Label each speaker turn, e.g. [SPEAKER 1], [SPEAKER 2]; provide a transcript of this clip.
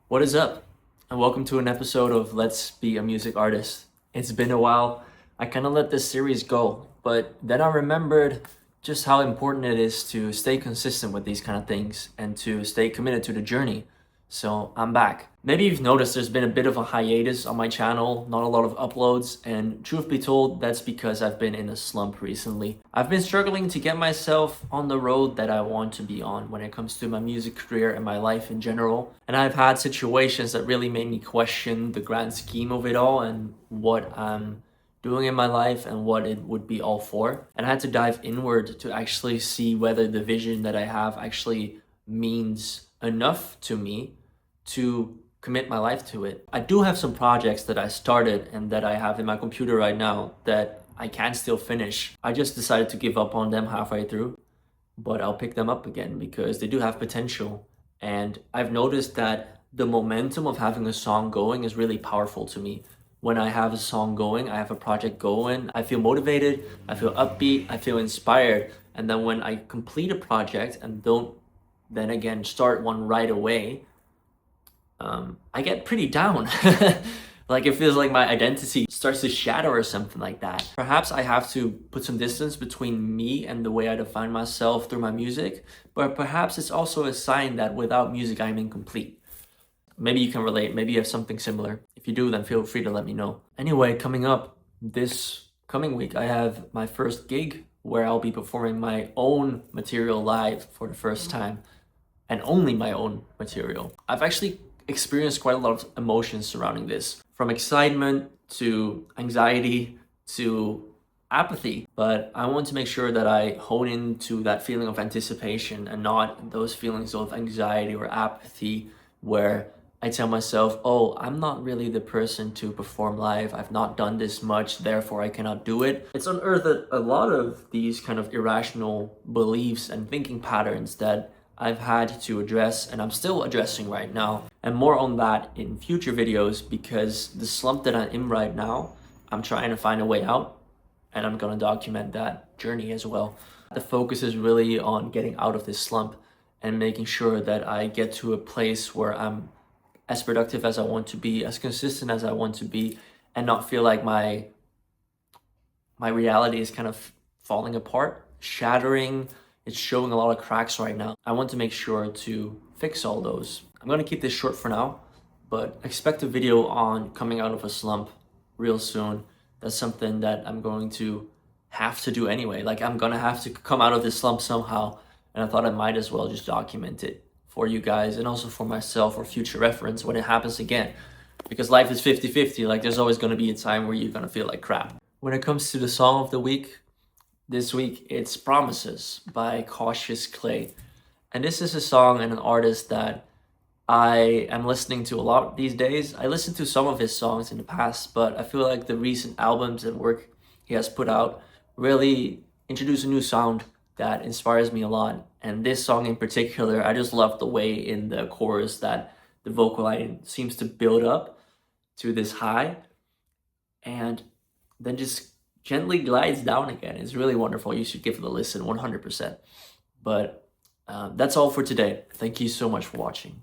[SPEAKER 1] What is up? And welcome to an episode of Let's Be a Music Artist. It's been a while. I kind of let this series go, but then I remembered just how important it is to stay consistent with these kind of things and to stay committed to the journey. So I'm back. Maybe you've noticed there's been a bit of a hiatus on my channel, not a lot of uploads, and truth be told, that's because I've been in a slump recently. I've been struggling to get myself on the road that I want to be on when it comes to my music career and my life in general. And I've had situations that really made me question the grand scheme of it all and what I'm doing in my life and what it would be all for. And I had to dive inward to actually see whether the vision that I have actually means enough to me to commit my life to it. I do have some projects that I started and that I have in my computer right now that I can still finish. I just decided to give up on them halfway through, but I'll pick them up again because they do have potential. And I've noticed that the momentum of having a song going is really powerful to me. When I have a song going, I have a project going, I feel motivated, I feel upbeat, I feel inspired. And then when I complete a project and don't then again start one right away, I get pretty down. Like it feels like my identity starts to shatter or something like that. Perhaps I have to put some distance between me and the way I define myself through my music, but perhaps it's also a sign that without music I'm incomplete. Maybe you can relate, maybe you have something similar. If you do, then feel free to let me know. Anyway, coming up this coming week, I have my first gig where I'll be performing my own material live for the first time, and only my own material. I've actually experienced quite a lot of emotions surrounding this, from excitement to anxiety to apathy, but I want to make sure that I hone into that feeling of anticipation and not those feelings of anxiety or apathy where I tell myself, oh, I'm not really the person to perform live. I've not done this much, therefore I cannot do it. It's unearthed a lot of these kind of irrational beliefs and thinking patterns that I've had to address and I'm still addressing right now. And more on that in future videos because the slump that I'm in right now, I'm trying to find a way out and I'm gonna document that journey as well. The focus is really on getting out of this slump and making sure that I get to a place where I'm as productive as I want to be, as consistent as I want to be, and not feel like my reality is kind of falling apart, shattering. It's showing a lot of cracks right now. I want to make sure to fix all those. I'm gonna keep this short for now, but expect a video on coming out of a slump real soon. That's something that I'm going to have to do anyway. Like I'm gonna have to come out of this slump somehow. And I thought I might as well just document it for you guys and also for myself for future reference when it happens again. Because life is 50-50, like there's always gonna be a time where you're gonna feel like crap. When it comes to the song of the week, this week it's Promises by Cautious Clay. And this is a song and an artist that I am listening to a lot these days. I listened to some of his songs in the past, but I feel like the recent albums and work he has put out really introduce a new sound that inspires me a lot. And this song in particular, I just love the way in the chorus that the vocal line seems to build up to this high and then just gently glides down again. It's really wonderful. You should give it a listen 100%. But that's all for today. Thank you so much for watching.